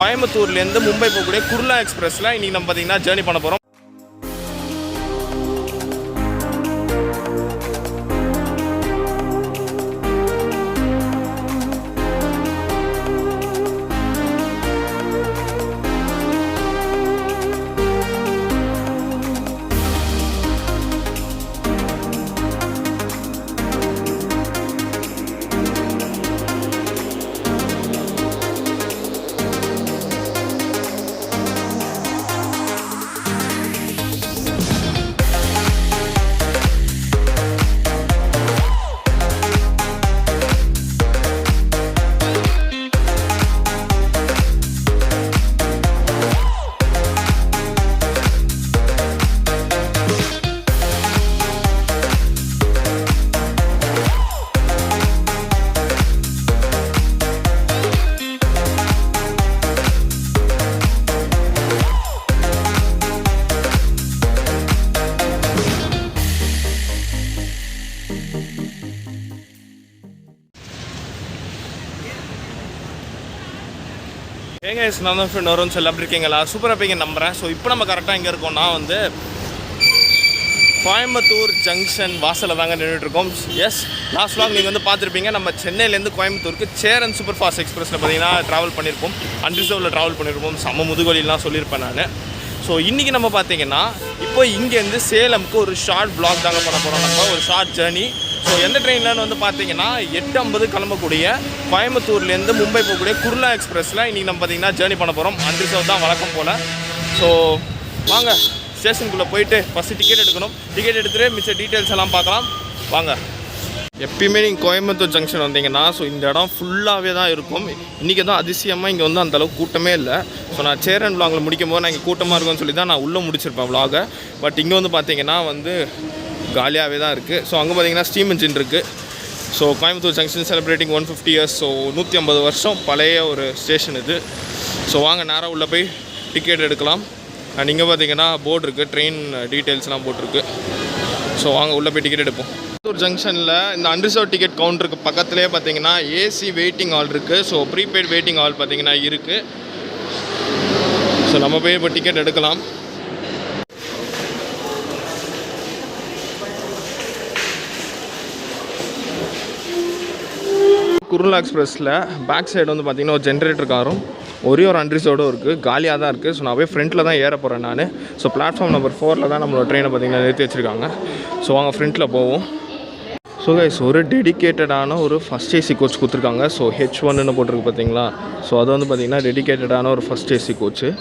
கோயம்புத்தூர்லேருந்து மும்பை போகக்கூடிய குர்லா எக்ஸ்பிரஸில் இன்றைக்கி நம்ம பார்த்தீங்கன்னா ஜேர்னி பண்ண போகிறோம். ஏங்க நான் தான் ஃப்ரெண்ட் வரும்னு சொல்லி அப்படி இருக்கீங்களா? சூப்பராக இருப்பீங்க நம்புகிறேன். ஸோ இப்போ நம்ம கரெக்டாக எங்கே இருக்கோம்னா வந்து கோயம்புத்தூர் ஜங்ஷன் வாசலில் தாங்க நின்றுட்டுருக்கோம். எஸ், லாஸ்ட் வ்ளாக் நீங்கள் வந்து பார்த்துருப்பீங்க. நம்ம சென்னையிலேருந்து கோயம்புத்தூருக்கு சேரன் சூப்பர் ஃபாஸ்ட் எக்ஸ்பிரஸில் பார்த்தீங்கன்னா ட்ராவல் பண்ணியிருப்போம். அன்ரிசர்வில் ட்ராவல் பண்ணியிருப்போம். செம்ம முதுகொலிலாம் சொல்லியிருப்பேன் நான். ஸோ இன்றைக்கி நம்ம பார்த்தீங்கன்னா இப்போ இங்கேருந்து சேலமுக்கு ஒரு ஷார்ட் வ்ளாக் தாங்க பண்ண போகிறோம். நம்ம ஒரு ஷார்ட் ஜேர்னி. ஸோ எந்த ட்ரெயின்லன்னு வந்து பார்த்தீங்கன்னா 8:50 கிளம்பக்கூடிய கோயம்புத்தூர்லேருந்து மும்பை போகக்கூடிய குர்லா எக்ஸ்பிரஸில் இன்றைக்கி நம்ம பார்த்தீங்கன்னா ஜேர்னி பண்ண போகிறோம். அன்ரிசர்வ் தான் வழக்கம் போல். ஸோ வாங்க ஸ்டேஷனுக்குள்ளே போயிட்டு ஃபஸ்ட்டு டிக்கெட் எடுக்கணும். டிக்கெட் எடுத்துகிட்டு மிச்ச டீட்டெயில்ஸ் எல்லாம் பார்க்கலாம் வாங்க. எப்பயுமே நீங்கள் கோயம்புத்தூர் ஜங்ஷன் வந்தீங்கன்னா ஸோ இந்த இடம் ஃபுல்லாகவே தான் இருக்கும். இன்றைக்கி தான் அதிசயமாக இங்கே வந்து அந்தளவுக்கு கூட்டமே இல்லை. ஸோ நான் சேரன் விளாகில் முடிக்கும் போது நான் இங்கே கூட்டமாக இருக்கும்னு சொல்லி தான் நான் உள்ளே முடிச்சிருப்பேன் விளாகை. பட் இங்கே வந்து பார்த்தீங்கன்னா வந்து காலியாகவே தான் இருக்குது. ஸோ அங்கே பார்த்தீங்கன்னா ஸ்டீம் இன்ஜின் இருக்குது. So Coimbatore junction celebrating 150 years. So 150 வருஷம் பழைய ஒரு ஸ்டேஷன் இது. ஸோ வாங்க நேராக உள்ளே போய் டிக்கெட் எடுக்கலாம். அண்ட் இங்கே பார்த்தீங்கன்னா போர்டு இருக்குது, ட்ரெயின் டீட்டெயில்ஸ்லாம் போட்டிருக்கு. ஸோ வாங்க உள்ளே போய் டிக்கெட் எடுப்போம். கோயம்புத்தூர் ஜங்ஷனில் இந்த அன்ரிசர்வ் டிக்கெட் கவுண்டருக்கு பக்கத்துலேயே பார்த்தீங்கன்னா ஏசி வெயிட்டிங் ஹால் இருக்குது. ஸோ ப்ரீபெய்ட் வெயிட்டிங் ஹால் பார்த்தீங்கன்னா இருக்குது. ஸோ நம்ம போய் இப்போ டிக்கெட் எடுக்கலாம். குர்லா எக்ஸ்பிரஸில் பேக் சைடு வந்து பார்த்திங்கன்னா ஒரு ஜென்ரேட்டர் காரும் ஒரே ஒரு அன்ரிசர்வ்டும் இருக்குது. காலியாக தான் இருக்குது. ஸோ நான் போய் ஃப்ரண்ட்டில் தான் ஏற போகிறேன் நான். ஸோ பிளாட்ஃபார்ம் நம்பர் 4 தான் நம்மளோட ட்ரெயினை பார்த்திங்கன்னா நிறுத்தி வச்சுருக்காங்க. ஸோ வாங்க ஃப்ரண்ட்டில் போவோம். ஸோ கைஸ் ஒரு டெடிக்கேட்டடான ஒரு ஃபஸ்ட் ஏசி கோச் கொடுத்துருக்காங்க. ஸோ H1ன்னு போட்டிருக்கு பார்த்தீங்களா? ஸோ அது வந்து பார்த்திங்கன்னா டெடிக்கேட்டடான ஒரு first AC coach.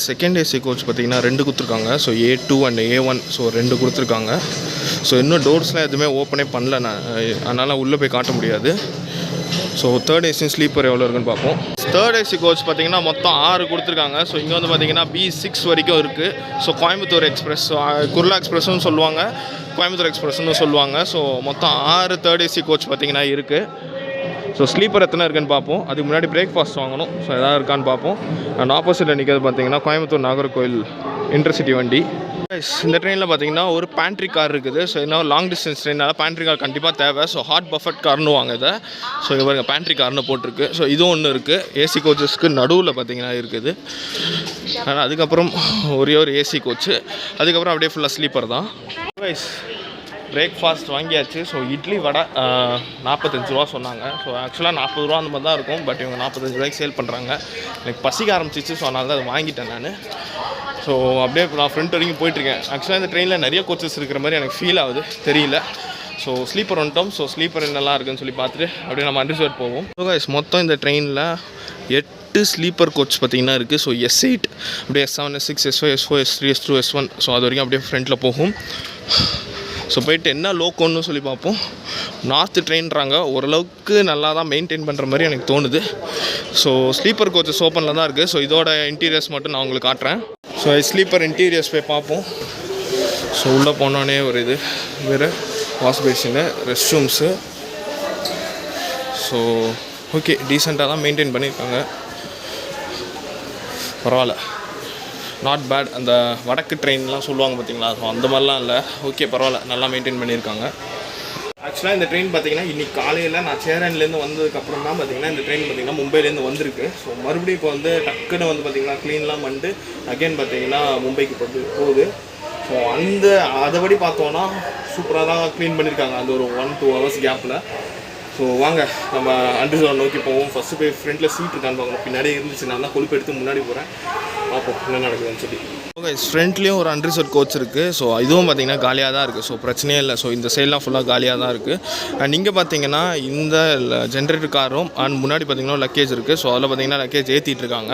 Second AC coach பார்த்திங்கன்னா 2 கொடுத்துருக்காங்க. So A2 and A1. So 2 கொடுத்துருக்காங்க. ஸோ இன்னும் டோர்ஸ்லாம் எதுவுமே ஓப்பனே பண்ணல நான், அதனால் உள்ளே போய் காட்ட முடியாது. ஸோ தேர்ட் ஏசி ஸ்லீப்பர் எவ்வளோ இருக்குன்னு பார்ப்போம். தேர்ட் ஏசி கோச் பார்த்திங்கன்னா மொத்தம் 6 கொடுத்துருக்காங்க. ஸோ இங்கே வந்து பார்த்திங்கன்னா B6 வரைக்கும் இருக்குது. ஸோ கோயம்புத்தூர் எக்ஸ்பிரஸ், குர்லா எக்ஸ்பிரஸ்னு சொல்லுவாங்க, கோயம்புத்தூர் எக்ஸ்பிரஸ்னு சொல்லுவாங்க. ஸோ மொத்தம் 6 தேர்ட் ஏசி கோச் பார்த்திங்கன்னா இருக்குது. ஸோ ஸ்லீப்பர் எத்தனை இருக்குன்னு பார்ப்போம். அதுக்கு முன்னாடி பிரேக்ஃபாஸ்ட் வாங்கணும். ஸோ எதாவது இருக்கான்னு பார்ப்போம். அண்ட் ஆப்போசிட்டில் நிற்கிறது பார்த்தீங்கன்னா கோயம்புத்தூர் நாகர்கோவில் இன்டர்சிட்டி வண்டி. இந்த ட்ரெயினில் பார்த்தீங்கன்னா ஒரு பேண்ட்ரி கார் இருக்குது. ஸோ இன்னும் லாங் டிஸ்டன்ஸ் ட்ரெயினால் பேண்ட்ரி கார் கண்டிப்பாக தேவை. ஸோ ஹாட் பஃபட் கார்னு வாங்க இதை. ஸோ இங்கே பாருங்கள் பேண்ட்ரி கார்னு போட்டிருக்கு. ஸோ இதுவும் ஒன்று இருக்குது. ஏசி கோச்சஸ்க்கு நடுவில் பார்த்தீங்கன்னா இருக்குது. ஆனால் அதுக்கப்புறம் ஒரே ஒரு ஏசி கோச்சு, அதுக்கப்புறம் அப்படியே ஃபுல்லாக ஸ்லீப்பர் தான். பிரேக்ஃபாஸ்ட் வாங்கியாச்சு. ஸோ இட்லி வடை 45 ரூபா சொன்னாங்க. ஸோ ஆக்சுவலாக 40 ரூபா அந்த மாதிரி தான் இருக்கும். பட் இவங்க 45 ரூபாய்க்கு சேல் பண்ணுறாங்க. எனக்கு பசிக்க ஆரம்பிச்சிச்சு. ஸோ அதனால தான் அதை வாங்கிட்டேன் நான். ஸோ அப்படியே நான் ஃப்ரண்ட் வரைக்கும் போயிட்டுருக்கேன். ஆக்சுவலாக இந்த ட்ரெயினில் நிறைய கோச்சஸ் இருக்கிற மாதிரி எனக்கு ஃபீல் ஆகுது, தெரியல. ஸோ ஸ்லீப்பர் வந்துட்டோம். ஸோ ஸ்லீப்பர் என்னெல்லாம் இருக்குன்னு சொல்லி பார்த்துட்டு அப்படியே நம்ம அன்ரிசர்வ் போவோம். ஸோ கைஸ் மொத்தம் இந்த ட்ரெயினில் 8 ஸ்லீப்பர் கோச் பார்த்திங்கன்னா இருக்குது. ஸோ S8, அப்படியே S7, S6, S5, S4, S3, S2, S1. So அது வரைக்கும் அப்படியே ஃப்ரண்ட்டில் போகும். ஸோ போயிட்டு என்ன லோக்கோன்னு சொல்லி பார்ப்போம். நார்த்து ட்ரெயின்றாங்க, ஓரளவுக்கு நல்லா தான் மெயின்டைன் பண்ணுற மாதிரி எனக்கு தோணுது. ஸோ ஸ்லீப்பர் கோச்சஸ் ஓப்பனில் தான் இருக்குது. ஸோ இதோட இன்டீரியர்ஸ் மட்டும் நான் உங்களுக்கு காட்டுறேன். ஸோ ஸ்லீப்பர் இன்டீரியர்ஸ் போய் பார்ப்போம். ஸோ உள்ளே போனோடனே ஒரு இது வேறு wash basin, rest rooms. So okay, டீசெண்டாக தான் மெயின்டைன் பண்ணியிருக்காங்க, பரவாயில்ல, நாட் பேட். அந்த வடக்கு ட்ரெயின்லாம் சொல்லுவாங்க பார்த்தீங்களா, ஸோ அந்த மாதிரிலாம் இல்லை. ஓகே பரவாயில்ல, நல்லா மெயின்டைன் பண்ணியிருக்காங்க. ஆக்சுவலாக இந்த ட்ரெயின் பார்த்தீங்கன்னா இன்றைக்கி காலையில் நான் சேரன்லேருந்து வந்ததுக்கப்புறம் தான் பார்த்தீங்கன்னா இந்த ட்ரெயின் பார்த்தீங்கன்னா மும்பைலேருந்து வந்திருக்கு. ஸோ மறுபடியும் இப்போ வந்து டக்குன்னு வந்து பார்த்தீங்கன்னா க்ளீன்லாம் பண்ணிட்டு அகைன் பார்த்தீங்கன்னா மும்பைக்கு போகுது. ஸோ அதைபடி பார்த்தோன்னா சூப்பராக தான் க்ளீன் பண்ணியிருக்காங்க அந்த ஒரு 1-2 ஹவர்ஸ் கேப்பில். ஸோ வாங்க நம்ம அன்ரிசர்வ் நோக்கி போவோம். ஃபஸ்ட்டு போய் ஃப்ரண்ட்டில் சீட் இருக்கான்னு பார்க்கணும். பின்னாடியே இருந்துச்சு, நான் தான் கொழுப்பு எடுத்து முன்னாடி போகிறேன், பார்ப்போம் என்ன நடக்குதுன்னு சொல்லி. ஓகே, ஃப்ரண்ட்லேயும் ஒரு அன்ரிசர்வ் கோச் இருக்குது. ஸோ இதுவும் பார்த்தீங்கன்னா காலியாக தான் இருக்குது. ஸோ பிரச்சனையே இல்லை. ஸோ இந்த சைட்லாம் ஃபுல்லாக காலியாக தான் இருக்குது. அண்ட் இங்கே பார்த்தீங்கன்னா இந்த ஜென்ரேட்டர் காரும் அண்ட் முன்னாடி பார்த்தீங்கன்னா லக்கேஜ் இருக்குது. ஸோ அதில் பார்த்தீங்கன்னா லக்கேஜ் ஏற்றிட்டு இருக்காங்க.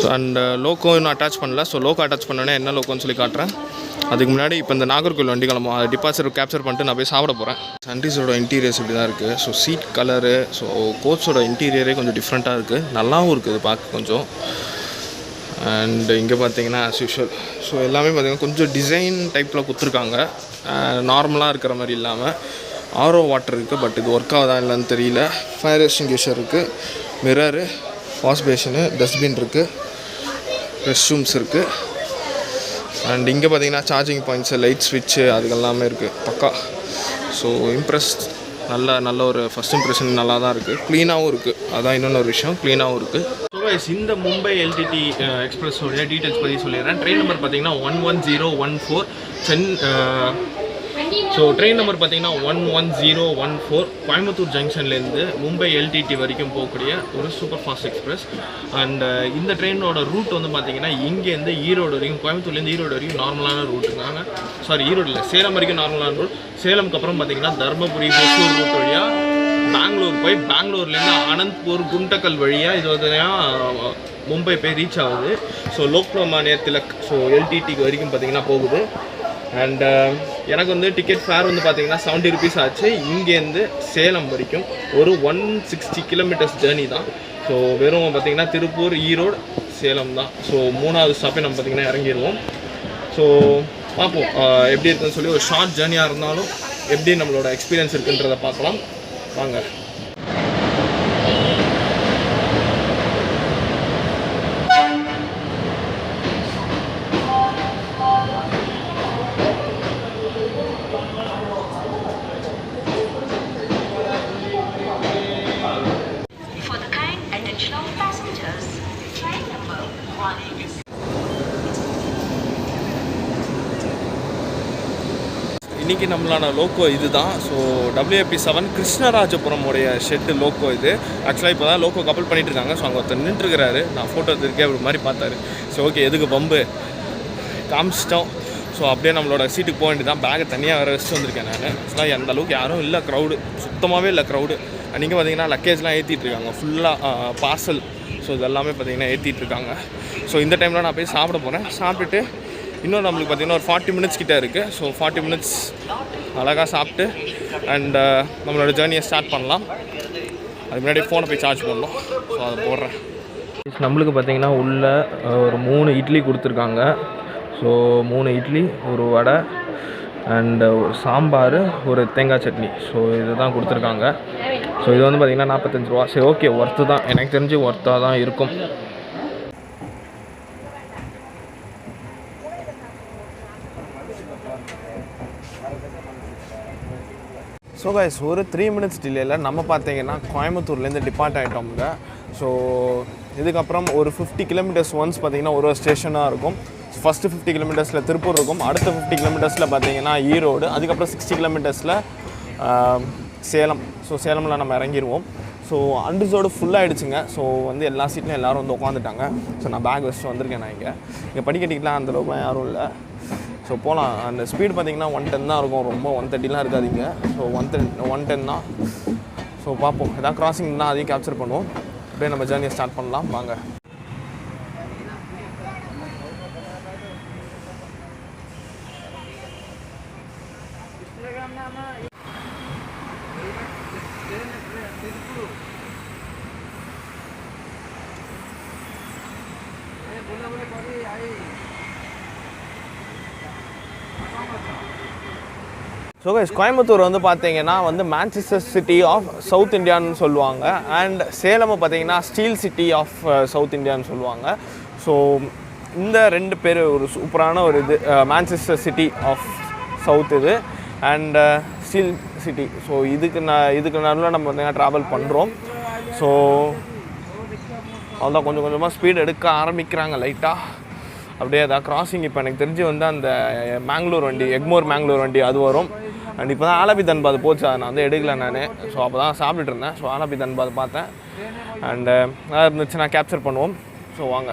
ஸோ அண்ட் லோக்கோ இன்னும் அட்டாச் பண்ணல. ஸோ லோக்கோ அட்டாச் பண்ணோன்னே என்ன லோக்கோன்னு சொல்லி காட்டுறேன். அதுக்கு முன்னாடி இப்போ இந்த நாகர்கோவில் வண்டி கிளம்பும், அதை டிபார்ச்சர் கேப்சர் பண்ணிட்டு நான் போய் சாப்பிட போகிறேன். சன்ரைஸோட இன்டீரியர்ஸ் இப்படி தான் இருக்குது. ஸோ சீட் கலரு, ஸோ கோச்சோட இன்டீரியரே கொஞ்சம் டிஃப்ரெண்ட்டாக இருக்குது, நல்லாவும் இருக்குது பார்க்க கொஞ்சம். அண்ட் இங்கே பார்த்தீங்கன்னா ஆஸ் யூஷுவல் ஸோ எல்லாமே பார்த்தீங்கன்னா கொஞ்சம் டிசைன் டைப்பில் கொடுத்துருக்காங்க, நார்மலாக இருக்கிற மாதிரி இல்லாமல். ஆரோ வாட்டர் இருக்குது, பட் இது ஒர்க் ஆகுதா இல்லைன்னு தெரியல. ஃபயர் எக்ஸ்டிங்யூஷர் இருக்குது, மிரரு, வாஷ் பேஷனு, டஸ்ட்பின் இருக்குது, ரெஸ்ட் ரூம்ஸ் இருக்குது. அண்ட் இங்கே பார்த்தீங்கன்னா சார்ஜிங் பாயிண்ட்ஸு, லைட் ஸ்விட்ச்சு அதுக்கெல்லாமே இருக்குது பக்கா. ஸோ நல்ல ஒரு ஃபஸ்ட் இம்ப்ரெஷன் நல்லா தான் இருக்குது, க்ளீனாகவும் இருக்குது. அதான் இன்னொன்று ஒரு விஷயம், க்ளீனாகவும் இருக்குது. ஸோ கைஸ், இந்த மும்பை LTT எக்ஸ்பிரஸோடைய டீட்டெயில்ஸ் பற்றி சொல்லிடுறேன். ட்ரெயின் நம்பர் பார்த்தீங்கன்னா 11014 ஸோ ட்ரெயின் நம்பர் பார்த்தீங்கன்னா 11014 கோயம்புத்தூர் ஜங்ஷன்லேருந்து மும்பை LTT வரைக்கும் போகக்கூடிய ஒரு சூப்பர் ஃபாஸ்ட் எக்ஸ்பிரஸ். அண்ட் இந்த ட்ரெயினோட ரூட் வந்து பார்த்தீங்கன்னா இங்கேருந்து ஈரோடு வரைக்கும், கோயம்புத்தூர்லேருந்து ஈரோடு வரைக்கும் நார்மலான ரூட் இருக்காங்க. சாரி, ஈரோடு இல்லை, சேலம் வரைக்கும் நார்மலான ரூட். சேலமுக்கு அப்புறம் பார்த்தீங்கன்னா தர்மபுரி, ஹொசூர் ரூட் வழியாக பெங்களூர் போய், பெங்களூர்லேருந்து அனந்த்பூர், குண்டக்கல் வழியாக இது வந்து மும்பை போய் ரீச் ஆகுது. ஸோ லோக்மான்ய திலக், ஸோ LTTக்கு வரைக்கும் பார்த்தீங்கன்னா போகுது. அண்ட் எனக்கு வந்து டிக்கெட் ஃபேர் வந்து பார்த்தீங்கன்னா 70 rupees ஆச்சு. இங்கேருந்து சேலம் வரைக்கும் ஒரு 160 kilometers ஜேர்னி தான். ஸோ வெறும் பார்த்தீங்கன்னா திருப்பூர், ஈரோடு, சேலம் தான். ஸோ 3வது ஸ்டாப்பே நம்ம பார்த்தீங்கன்னா இறங்கிடுவோம். ஸோ பார்ப்போம் எப்படி இருக்குன்னு சொல்லி. ஒரு ஷார்ட் ஜேர்னியாக இருந்தாலும் எப்படி நம்மளோட எக்ஸ்பீரியன்ஸ் இருக்குன்றதை பார்க்கலாம் வாங்க. இன்றைக்கி நம்மளான லோக்கோ இது தான். ஸோ WAP7 கிருஷ்ணராஜபுரம் உடைய ஷெட்டு லோக்கோ இது. ஆக்சுவலாக இப்போ தான் லோக்கோ கப்பல் பண்ணிகிட்டு இருக்காங்க. ஸோ அங்கே ஒருத்தர் நின்றுருக்கிறாரு, நான் ஃபோட்டோ எடுத்துருக்கேன் அப்படி மாதிரி பார்த்தாரு. ஸோ ஓகே, எதுக்கு பம்பு காமிச்சிட்டோம். ஸோ அப்படியே நம்மளோட சீட்டுக்கு போக வேண்டியதான். பேக்கை தனியாக வேறு வச்சுட்டு வந்திருக்கேன் நான். ஆக்சுவலாக அந்த அளவுக்கு யாரும் இல்லை, க்ரௌடு சுத்தமாகவே இல்லை க்ரௌடு. அன்றைக்கி பார்த்தீங்கன்னா லக்கேஜ்லாம் ஏற்றிட்டுருக்காங்க ஃபுல்லாக, பார்சல். ஸோ இதெல்லாமே பார்த்தீங்கன்னா ஏற்றிட்டுருக்காங்க. ஸோ இந்த டைமில் நான் போய் சாப்பிட போகிறேன். சாப்பிட்டுட்டு இன்னும் நம்மளுக்கு பார்த்திங்கன்னா ஒரு 40 minutes கிட்டே இருக்குது. ஸோ 40 minutes அழகாக சாப்பிட்டு அண்ட் நம்மளோட ஜேர்னியை ஸ்டார்ட் பண்ணலாம். அதுக்கு முன்னாடி ஃபோனை போய் சார்ஜ் பண்ணணும். ஸோ அதை போடுறேன். நம்மளுக்கு பார்த்திங்கன்னா உள்ள ஒரு 3 இட்லி கொடுத்துருக்காங்க. ஸோ 3 இட்லி, ஒரு வடை அண்டு ஒரு சாம்பார், ஒரு தேங்காய் சட்னி. ஸோ இது தான் கொடுத்துருக்காங்க. ஸோ இது வந்து பார்த்திங்கன்னா 45 ரூபா. சரி ஓகே, ஒர்த்து தான், எனக்கு தெரிஞ்சு ஒர்த்தாக தான் இருக்கும். ஸோ கைஸ், ஒரு 3 minutes டிலேயில் நம்ம பார்த்தீங்கன்னா கோயம்புத்தூர்லேருந்து டிபார்ட் ஆகிட்டோம்ங்க. ஸோ இதுக்கப்புறம் ஒரு 50 kilometers ஒன்ஸ் பார்த்திங்கன்னா ஒரு ஸ்டேஷனாக இருக்கும். ஃபஸ்ட்டு 50 kilometers திருப்பூர் இருக்கும், அடுத்த 50 kilometers பார்த்திங்கன்னா ஈரோடு, அதுக்கப்புறம் 60 kilometers சேலம். ஸோ சேலமில் நம்ம இறங்கிடுவோம். ஸோ அன்ரிசர்வ்டு ஃபுல்லாகிடுச்சுங்க. ஸோ வந்து எல்லா சீட்லையும் எல்லோரும் வந்து உட்காந்துட்டாங்க. ஸோ நான் பேக் வச்சுட்டு வந்திருக்கேன். நான் இங்கே படிக்கட்டிக்கலாம் அந்தளவுக்குலாம் யாரும் இல்லை. ஸோ போகலாம். அந்த ஸ்பீடு பார்த்திங்கன்னா 110 தான் இருக்கும், ரொம்ப 130 இருக்காதிங்க. ஸோ 110 தான். ஸோ பார்ப்போம், எதாவது கிராசிங் தான் அதையும் கேப்சர் பண்ணுவோம். அப்படியே நம்ம ஜேர்னியை ஸ்டார்ட் பண்ணலாம் வாங்க. ஸோ கைஸ், கோயம்புத்தூர் வந்து பார்த்தீங்கன்னா வந்து மான்செஸ்டர் சிட்டி ஆஃப் சவுத் இந்தியான்னு சொல்லுவாங்க. அண்ட் சேலமை பார்த்தீங்கன்னா ஸ்டீல் சிட்டி ஆஃப் சவுத் இந்தியான்னு சொல்லுவாங்க. ஸோ இந்த 2 பேர் ஒரு சூப்பரான ஒரு இது. மான்செஸ்டர் சிட்டி ஆஃப் சவுத் இது, அண்ட் சிட்டி. ஸோ இதுக்கு நடுவில் நம்ம பார்த்தீங்கன்னா ட்ராவல் பண்ணுறோம். ஸோ அதான் கொஞ்சம் கொஞ்சமாக ஸ்பீட் எடுக்க ஆரம்பிக்கிறாங்க லைட்டாக. அப்படியே அதான் கிராசிங் இப்போ எனக்கு தெரிஞ்சு வந்து அந்த மேங்களூர் வண்டி, எக்மோர் மேங்களூர் வண்டி அது வரும். அண்ட் இப்போ தான் ஆலபி தன்பாத் போச்சு, அதை நான் வந்து எடுக்கல நான். ஸோ அப்போ தான் சாப்பிட்டுட்டு இருந்தேன். ஸோ ஆலபி தன்பாத் பார்த்தேன். அண்டு அதாக இருந்துச்சு, நான் கேப்சர் பண்ணுவோம். ஸோ வாங்க.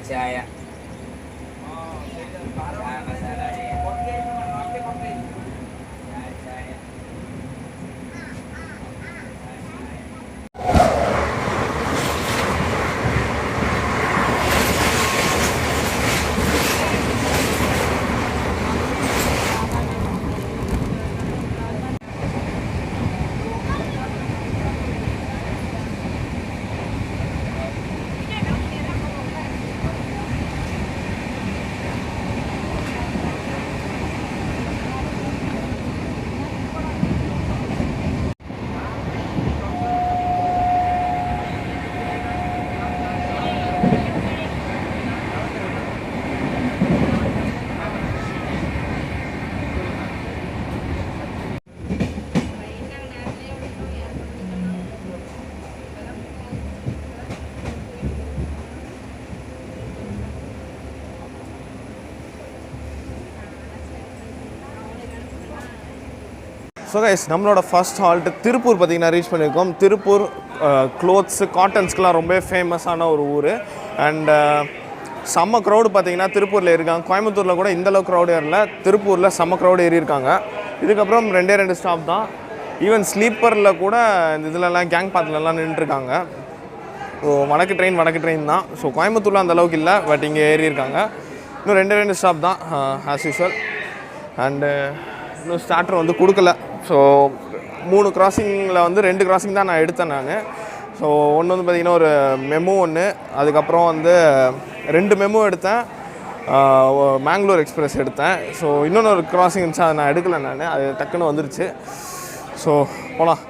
Cahaya. ஸோ கைஸ், நம்மளோட ஃபர்ஸ்ட் ஹால்ட்டு திருப்பூர் பார்த்திங்கன்னா ரீச் பண்ணியிருக்கோம். திருப்பூர் க்ளோத்ஸு காட்டன்ஸ்க்கெலாம் ரொம்ப ஃபேமஸான ஒரு ஊர். அண்ட் செம்ம க்ரௌடு பார்த்திங்கன்னா திருப்பூரில் இருக்காங்க. கோயம்புத்தூரில் கூட இந்தளவுக்கு க்ரௌடு ஏறல, திருப்பூரில் செம்ம க்ரௌடு ஏறியிருக்காங்க. இதுக்கப்புறம் 2 ஸ்டாப் தான். ஈவன் ஸ்லீப்பரில் கூட இந்த இதிலலாம் கேங் பாத்துலலாம் நின்றுருக்காங்க. ஸோ வடக்கு ட்ரெயின் தான். ஸோ கோயம்புத்தூரில் அந்தளவுக்கு இல்லை, பட் இங்கே ஏறியிருக்காங்க. இன்னும் 2 ஸ்டாப் தான் ஆஸ் யூஷுவல். அண்டு இன்னும் ஸ்டார்டர் வந்து கொடுக்கல. ஸோ 3 கிராசிங்கில் வந்து 2 கிராசிங் தான் நான் எடுத்தேன் நான். ஸோ ஒன்று வந்து பார்த்திங்கன்னா ஒரு மெமோ ஒன்று, அதுக்கப்புறம் வந்து 2 மெமோ எடுத்தேன், மேங்களூர் எக்ஸ்பிரஸ் எடுத்தேன். ஸோ இன்னொன்று கிராசிங் இருந்துச்சு, அதை நான் எடுக்கலை நான், அது டக்குன்னு வந்துருச்சு. ஸோ போகலாம்.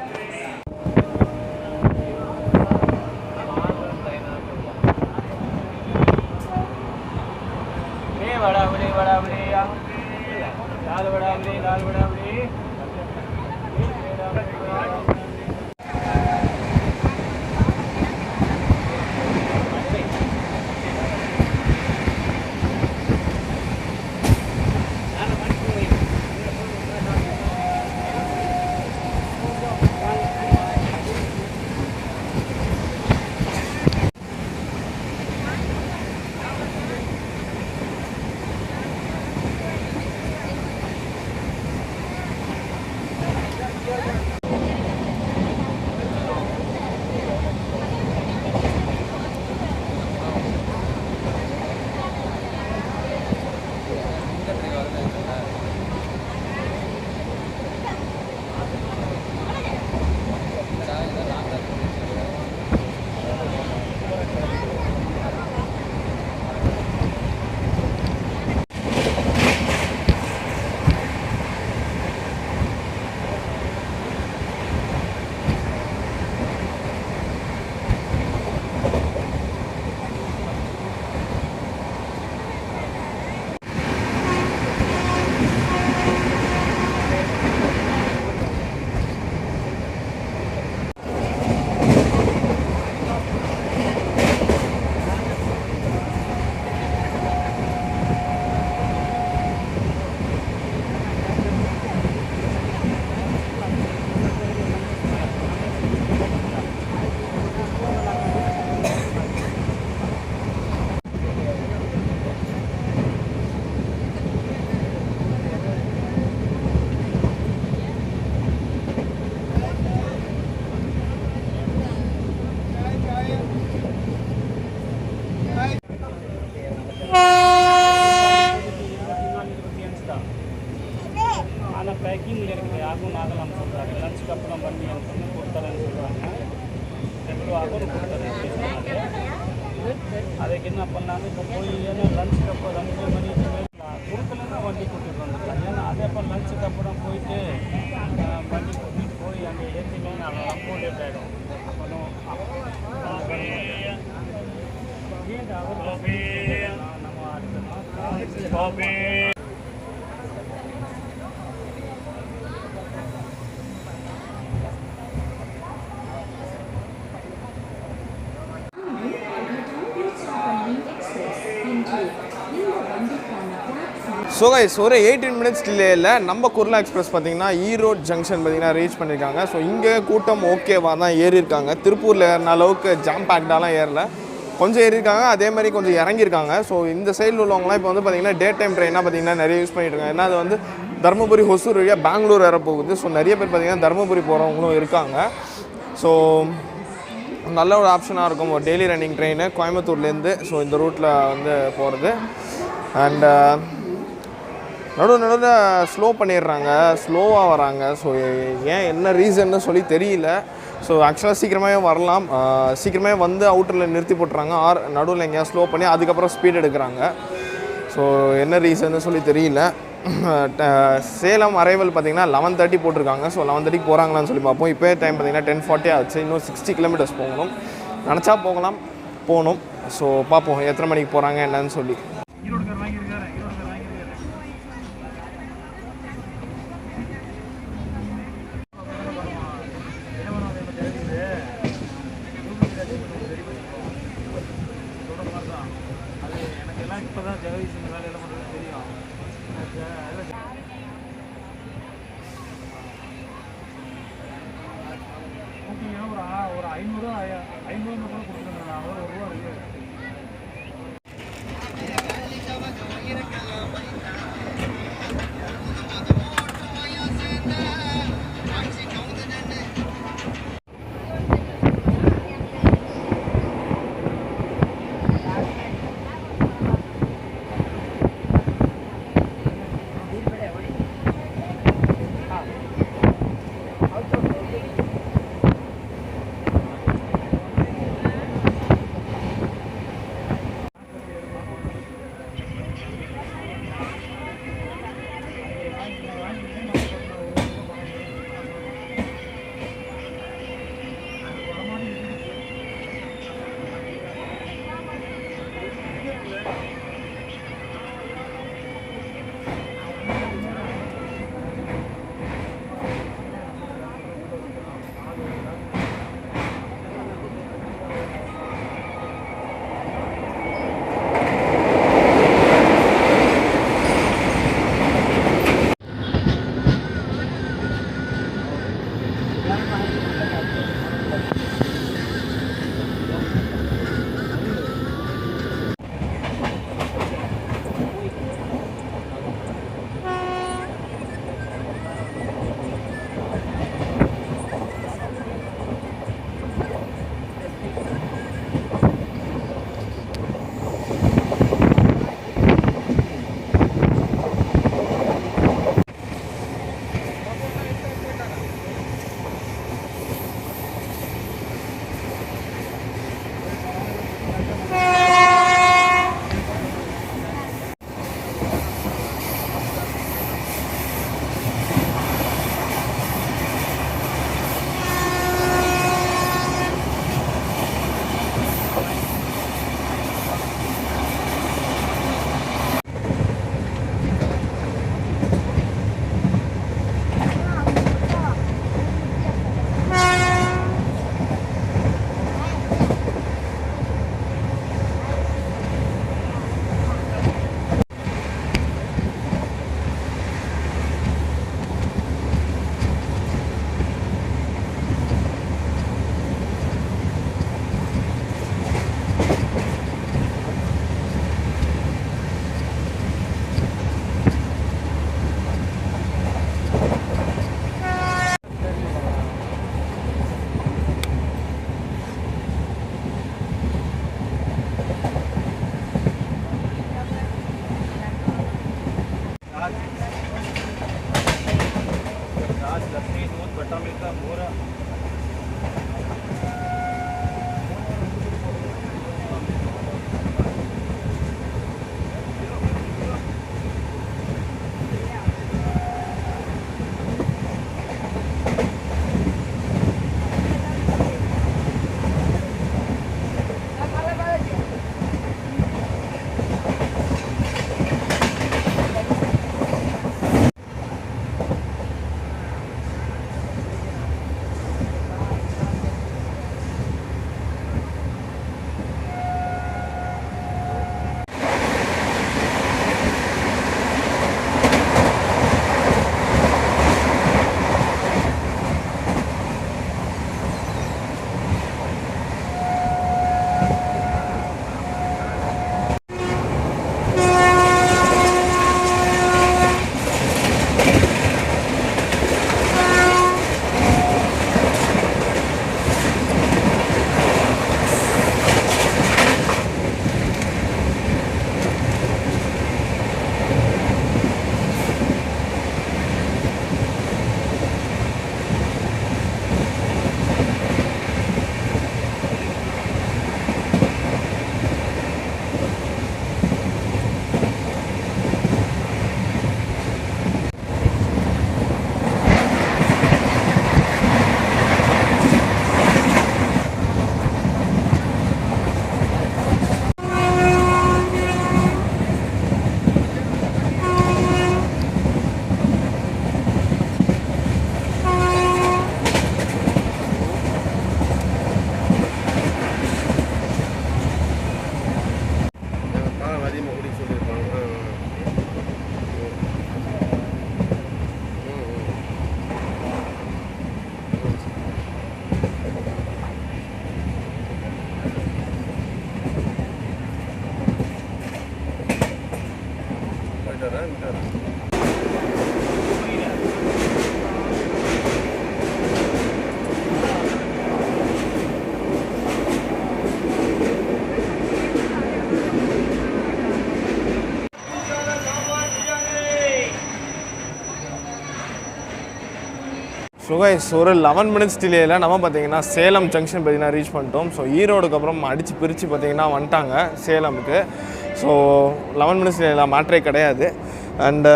அதுக்கு என்ன பண்ணாங்க இப்போ போய் ஏன்னா லஞ்சுக்கு அப்போ 2 மணிக்கு மேலே குறுக்கலன்னா வண்டி கூட்டிகிட்டு வந்துடலாம். ஏன்னா அதே அப்போ லஞ்சுக்கு அப்புறம் போயிட்டு வண்டி கூட்டிகிட்டு போய் அங்கே ஏற்றிமே ரொம்ப லேட் ஆகிடும். நம்ம அடுத்த ஸோ கைஸ் ஒரு 18 மினிட்ஸ் டிலேயில் நம்ம குர்லா எக்ஸ்பிரஸ் பார்த்திங்கன்னா ஈரோடு ஜங்ஷன் பார்த்திங்கன்னா ரீச் பண்ணியிருக்காங்க. ஸோ இங்கே கூட்டம் ஓகேவாக தான் ஏறியிருக்காங்க. திருப்பூரில் ஏறின அளவுக்கு ஜாம் பேக்டாலாம் ஏறல, கொஞ்சம் ஏறியிருக்காங்க, அதே மாதிரி கொஞ்சம் இறங்கியிருக்காங்க. ஸோ இந்த சைடில் உள்ளவங்களாம் இப்போ வந்து பார்த்திங்கன்னா டே டைம் ட்ரெயினாக பார்த்திங்கன்னா நிறைய யூஸ் பண்ணிட்டு இருக்காங்க. ஏன்னா அது வந்து தருமபுரி ஹொசூர் வழியாக பெங்களூர் வேறு போகுது. ஸோ நிறைய பேர் பார்த்திங்கன்னா தருமபுரி போகிறவங்களும் இருக்காங்க. ஸோ நல்ல ஒரு ஆப்ஷனாக இருக்கும் ஒரு டெய்லி ரன்னிங் ட்ரெயின் கோயம்புத்தூர்லேருந்து. ஸோ இந்த ரூட்டில் வந்து போகிறது. அண்டு நடுவில் ஸ்லோ பண்ணிடுறாங்க, ஸ்லோவாக வராங்க. ஸோ ஏன் என்ன ரீசன்னு சொல்லி தெரியல. ஸோ ஆக்சுவலாக சீக்கிரமாகவே வரலாம், சீக்கிரமே வந்து அவுட்டரில் நிறுத்தி போட்டுறாங்க, ஆர் நடுவில் எங்கேயா ஸ்லோ பண்ணி அதுக்கப்புறம் ஸ்பீட் எடுக்கிறாங்க. ஸோ என்ன ரீசன்னு சொல்லி தெரியல. சேலம் அரைவல் பார்த்திங்கன்னா 11:30 போட்டிருக்காங்க. ஸோ 11:30 போகிறாங்களான்னு சொல்லி பார்ப்போம். இப்போ டைம் பார்த்திங்கன்னா 10:40 ஆச்சு. இன்னும் 60 கிலோமீட்டர்ஸ் போகணும். நினச்சா போகணும். ஸோ பார்ப்போம் எத்தனை மணிக்கு போகிறாங்க என்னன்னு சொல்லி. இப்போதான் ஜெகதீஷன் வேலையெல்லாம் பண்ணுறது தெரியும். ஓகேங்க, ஒரு 500 மட்டும் கொடுத்துருங்க. ஒரு ரூபா இருக்குது. ஸோ கைஸ் ஒரு 11 மினிட்ஸ் டிலேயில் நம்ம பார்த்தீங்கன்னா சேலம் ஜங்ஷன் பார்த்தீங்கன்னா ரீச் பண்ணிட்டோம். ஸோ ஈரோடுக்கு அப்புறம் அடித்து பிரித்து பார்த்தீங்கன்னா வந்துட்டாங்க சேலமுக்கு. ஸோ 11 மினிட்ஸ் டிலேயில் மாற்றே கிடையாது. அண்டு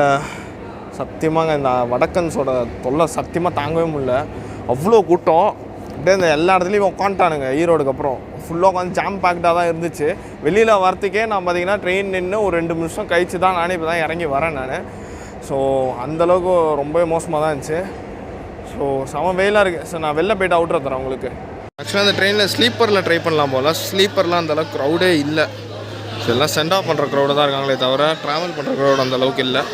சத்தியமாங்க இந்த வடக்கன்ஸோட தொல்லை சத்தியமாக தாங்கவே முடியல. அவ்வளோ கூட்டம் அப்படியே இந்த எல்லா இடத்துலையும் உட்காந்துட்டானுங்க. ஈரோடுக்கு அப்புறம் ஃபுல்லாக உட்காந்து ஜாம் பேக்டாக தான் இருந்துச்சு. வெளியில் வரத்துக்கே நான் பார்த்தீங்கன்னா ட்ரெயின் நின்று ஒரு 2 நிமிஷம் கழிச்சு தான் நானே இப்போ தான் இறங்கி வரேன் நான். ஸோ அந்தளவுக்கு ரொம்பவே மோசமாக தான் இருந்துச்சு. ஸோ செம வெயிலாக இருக்குது. ஸோ நான் வெளில போய்ட்டு அவுட்ரு தரேன் உங்களுக்கு. ஆக்சுவலாக அந்த ட்ரெயினில் ஸ்லீப்பரில் ட்ரை பண்ணலாம் போல். ஸ்லீப்பர்லாம் அந்தளவுக்கு க்ரௌடே இல்லை. ஸோ எல்லாம் சென்ட் ஆஃப் பண்ணுற க்ரௌடு தான் இருக்காங்களே தவிர ட்ராவல் பண்ணுற க்ரௌடு அந்தளவுக்கு இல்லை.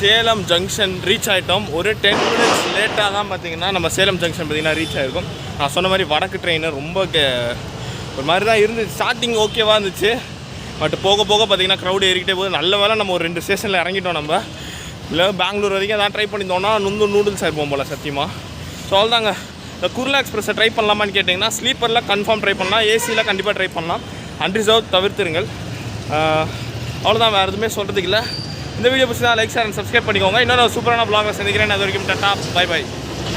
சேலம் ஜங்ஷன் ரீச் ஆகிட்டோம். ஒரு 10 மினிட்ஸ் லேட்டாக தான் பார்த்தீங்கன்னா நம்ம சேலம் ஜங்ஷன் பார்த்திங்கன்னா ரீச் ஆகிருக்கும். நான் சொன்ன மாதிரி வடக்கு ட்ரெயின் ரொம்ப ஒரு மாதிரி தான் இருந்துச்சு. ஸ்டார்டிங் ஓகேவாக இருந்துச்சு. பட் போக போக பார்த்திங்கன்னா க்ரௌடு ஏறிக்கிட்டே போகுது. நல்ல வேலை நம்ம ஒரு 2 ஸ்டேஷனில் இறங்கிட்டோம். நம்ம இல்லை பெங்களூர் வரைக்கும் அதான் ட்ரை பண்ணியிருந்தோம்னா நூடுல்ஸ் ஆகிருப்போம் போல் சத்தியமாக. ஸோ அவ்வளோதாங்க. இந்த குர்லா எக்ஸ்பிரஸை ட்ரை பண்ணலாமான்னு கேட்டிங்கன்னா ஸ்லீப்பரில் கன்ஃபார்ம் ட்ரை பண்ணலாம். ஏசியில் கண்டிப்பாக ட்ரை பண்ணலாம். அன்ரிசர்வ் தவிர்த்துருங்கள். அவ்வளோதான், வேறு எதுவுமே சொல்கிறதுக்கு இல்லை. இந்த வீடியோ பிடிச்சா லைக் ஷேர் அண்ட் சப்ஸ்கிரைப் பண்ணிக்கோங்க. இன்னொரு சூப்பரான vlog சந்திக்கிறேன். அது வரைக்கும் டாடா, பை பை.